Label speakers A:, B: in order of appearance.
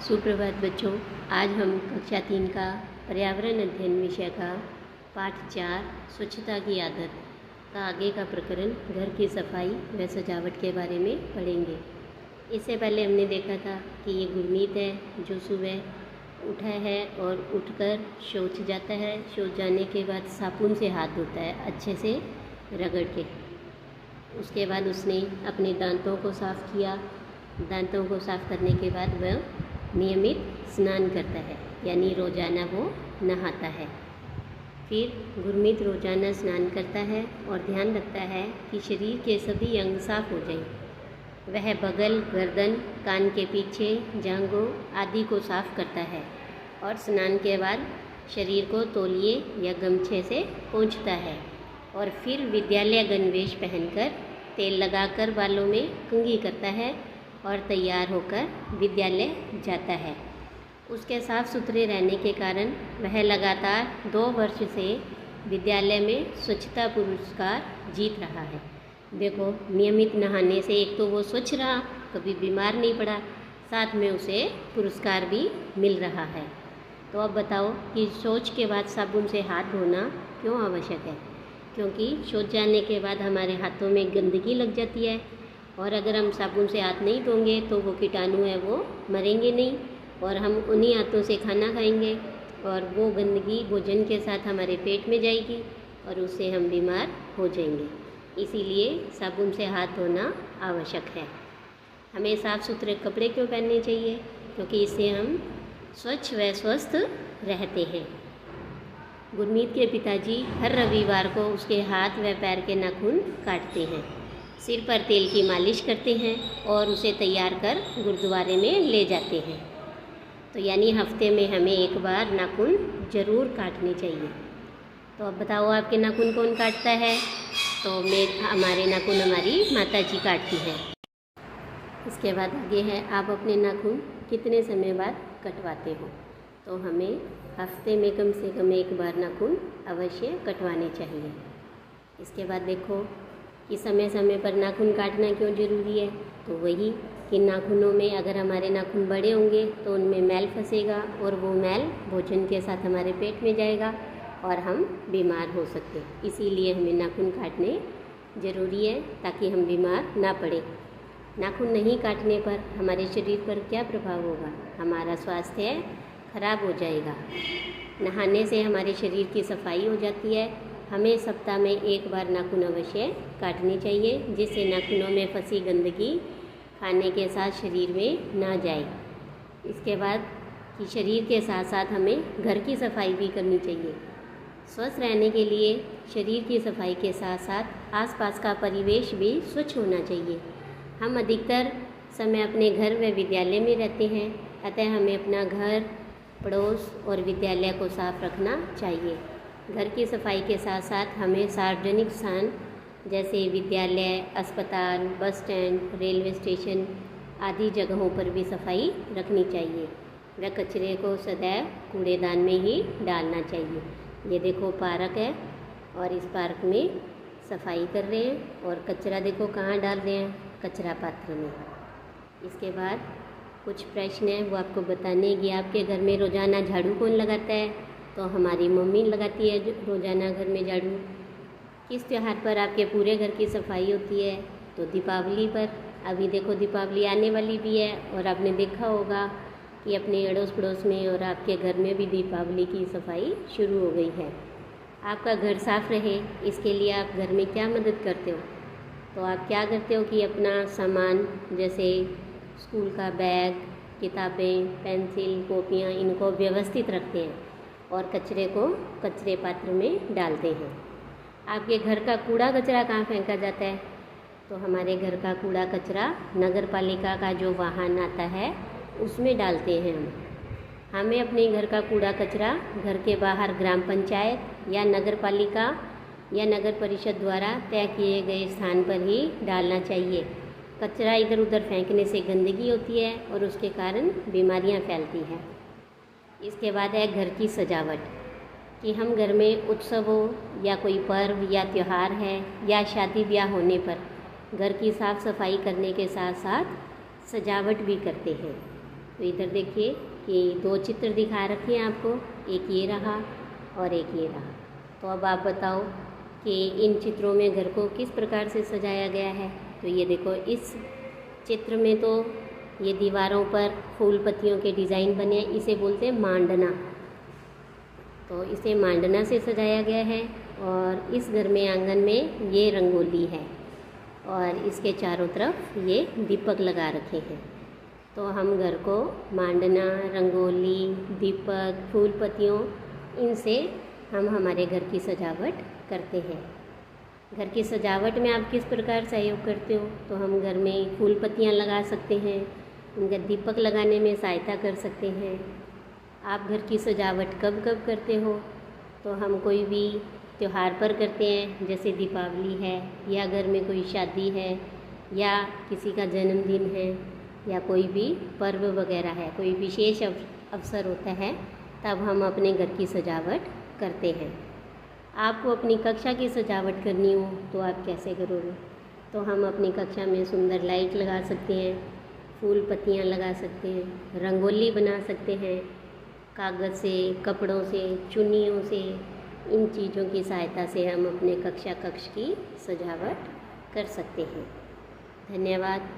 A: सुप्रभात बच्चों। आज हम कक्षा 3 का पर्यावरण अध्ययन विषय का पाठ 4 स्वच्छता की आदत का आगे का प्रकरण घर की सफाई व सजावट के बारे में पढ़ेंगे। इससे पहले हमने देखा था कि ये गुरमीत है जो सुबह उठा है और उठकर शौच जाता है। शौच जाने के बाद साबुन से हाथ धोता है अच्छे से रगड़ के। उसके बाद उसने अपने दांतों को साफ़ किया। दांतों को साफ़ करने के बाद वह नियमित स्नान करता है, यानी रोज़ाना वो नहाता है। फिर गुरमीत रोज़ाना स्नान करता है और ध्यान रखता है कि शरीर के सभी अंग साफ हो जाएं। वह बगल, गर्दन, कान के पीछे, जांघों आदि को साफ करता है और स्नान के बाद शरीर को तौलिए या गमछे से पोंछता है और फिर विद्यालय गणवेश पहनकर तेल लगाकर बालों में कंघी करता है और तैयार होकर विद्यालय जाता है। उसके साफ सुथरे रहने के कारण वह लगातार 2 वर्ष से विद्यालय में स्वच्छता पुरस्कार जीत रहा है। देखो, नियमित नहाने से एक तो वो स्वच्छ रहा, कभी बीमार नहीं पड़ा, साथ में उसे पुरस्कार भी मिल रहा है। तो अब बताओ कि शौच के बाद साबुन से हाथ धोना क्यों आवश्यक है? क्योंकि शौच जाने के बाद हमारे हाथों में गंदगी लग जाती है और अगर हम साबुन से हाथ नहीं धोंगे तो वो कीटाणु है वो मरेंगे नहीं और हम उन्हीं हाथों से खाना खाएंगे और वो गंदगी भोजन के साथ हमारे पेट में जाएगी और उससे हम बीमार हो जाएंगे। इसीलिए साबुन से हाथ धोना आवश्यक है। हमें साफ़ सुथरे कपड़े क्यों पहनने चाहिए? क्योंकि इससे हम स्वच्छ व स्वस्थ रहते हैं। गुरमीत के पिताजी हर रविवार को उसके हाथ व पैर के नाखून काटते हैं, सिर पर तेल की मालिश करते हैं और उसे तैयार कर गुरुद्वारे में ले जाते हैं। तो यानी हफ्ते में हमें एक बार नाखून ज़रूर काटने चाहिए। तो अब बताओ आपके नाखून कौन काटता है? तो हमारे नाखून हमारी माता जी काटती हैं। इसके बाद आगे है, आप अपने नाखून कितने समय बाद कटवाते हो? तो हमें हफ्ते में कम से कम एक बार नाखून अवश्य कटवाने चाहिए। इसके बाद देखो कि समय समय पर नाखून काटना क्यों ज़रूरी है? तो वही कि नाखूनों में अगर हमारे नाखून बड़े होंगे तो उनमें मैल फंसेगा और वो मैल भोजन के साथ हमारे पेट में जाएगा और हम बीमार हो सकते हैं। इसीलिए हमें नाखून काटने ज़रूरी है ताकि हम बीमार ना पड़े। नाखून नहीं काटने पर हमारे शरीर पर क्या प्रभाव होगा? हमारा स्वास्थ्य खराब हो जाएगा। नहाने से हमारे शरीर की सफाई हो जाती है। हमें सप्ताह में एक बार नाखून अवश्य काटने चाहिए जिससे नाखूनों में फंसी गंदगी खाने के साथ शरीर में ना जाए। इसके बाद कि शरीर के साथ साथ हमें घर की सफाई भी करनी चाहिए। स्वस्थ रहने के लिए शरीर की सफाई के साथ साथ आसपास का परिवेश भी स्वच्छ होना चाहिए। हम अधिकतर समय अपने घर व विद्यालय में रहते हैं, अतः हमें अपना घर, पड़ोस और विद्यालय को साफ रखना चाहिए। घर की सफाई के साथ साथ हमें सार्वजनिक स्थान जैसे विद्यालय, अस्पताल, बस स्टैंड, रेलवे स्टेशन आदि जगहों पर भी सफाई रखनी चाहिए। व कचरे को सदैव कूड़ेदान में ही डालना चाहिए। ये देखो पार्क है और इस पार्क में सफाई कर रहे हैं और कचरा देखो कहाँ डाल रहे हैं, कचरा पात्र में। इसके बाद कुछ प्रश्न हैं वो आपको बताने कि आपके घर में रोज़ाना झाड़ू कौन लगाता है? तो हमारी मम्मी लगाती है रोज़ाना घर में झाड़ू। किस त्यौहार पर आपके पूरे घर की सफाई होती है? तो दीपावली पर। अभी देखो दीपावली आने वाली भी है और आपने देखा होगा कि अपने अड़ोस पड़ोस में और आपके घर में भी दीपावली की सफाई शुरू हो गई है। आपका घर साफ रहे इसके लिए आप घर में क्या मदद करते हो? तो आप क्या करते हो कि अपना सामान जैसे स्कूल का बैग, किताबें, पेंसिल, कॉपियाँ इनको व्यवस्थित रखते हैं और कचरे को कचरे पात्र में डालते हैं। आपके घर का कूड़ा कचरा कहाँ फेंका जाता है? तो हमारे घर का कूड़ा कचरा नगर पालिका का जो वाहन आता है उसमें डालते हैं हमें अपने घर का कूड़ा कचरा घर के बाहर ग्राम पंचायत या नगर पालिका या नगर परिषद द्वारा तय किए गए स्थान पर ही डालना चाहिए। कचरा इधर उधर फेंकने से गंदगी होती है और उसके कारण बीमारियां फैलती हैं। इसके बाद है घर की सजावट, कि हम घर में उत्सवों या कोई पर्व या त्यौहार है या शादी ब्याह होने पर घर की साफ़ सफाई करने के साथ साथ सजावट भी करते हैं। तो इधर देखिए कि 2 चित्र दिखा रखे हैं आपको, एक ये रहा और एक ये रहा। तो अब आप बताओ कि इन चित्रों में घर को किस प्रकार से सजाया गया है। तो ये देखो, इस चित्र में तो ये दीवारों पर फूल पत्तियों के डिज़ाइन बने हैं, इसे बोलते हैं मांडना। तो इसे मांडना से सजाया गया है। और इस घर में आंगन में ये रंगोली है और इसके चारों तरफ ये दीपक लगा रखे हैं। तो हम घर को मांडना, रंगोली, दीपक, फूल पत्तियों, इनसे हम हमारे घर की सजावट करते हैं। घर की सजावट में आप किस प्रकार सहयोग करते हो? तो हम घर में फूल पत्तियाँ लगा सकते हैं, उनका दीपक लगाने में सहायता कर सकते हैं। आप घर की सजावट कब कब करते हो? तो हम कोई भी त्यौहार पर करते हैं, जैसे दीपावली है, या घर में कोई शादी है, या किसी का जन्मदिन है, या कोई भी पर्व वगैरह है, कोई विशेष अवसर होता है, तब हम अपने घर की सजावट करते हैं। आपको अपनी कक्षा की सजावट करनी हो तो आप कैसे करोगे? तो हम अपनी कक्षा में सुंदर लाइट लगा सकते हैं, फूल पत्तियाँ लगा सकते हैं, रंगोली बना सकते हैं, कागज़ से, कपड़ों से, चुन्नियों से, इन चीज़ों की सहायता से हम अपने कक्षा कक्ष की सजावट कर सकते हैं। धन्यवाद।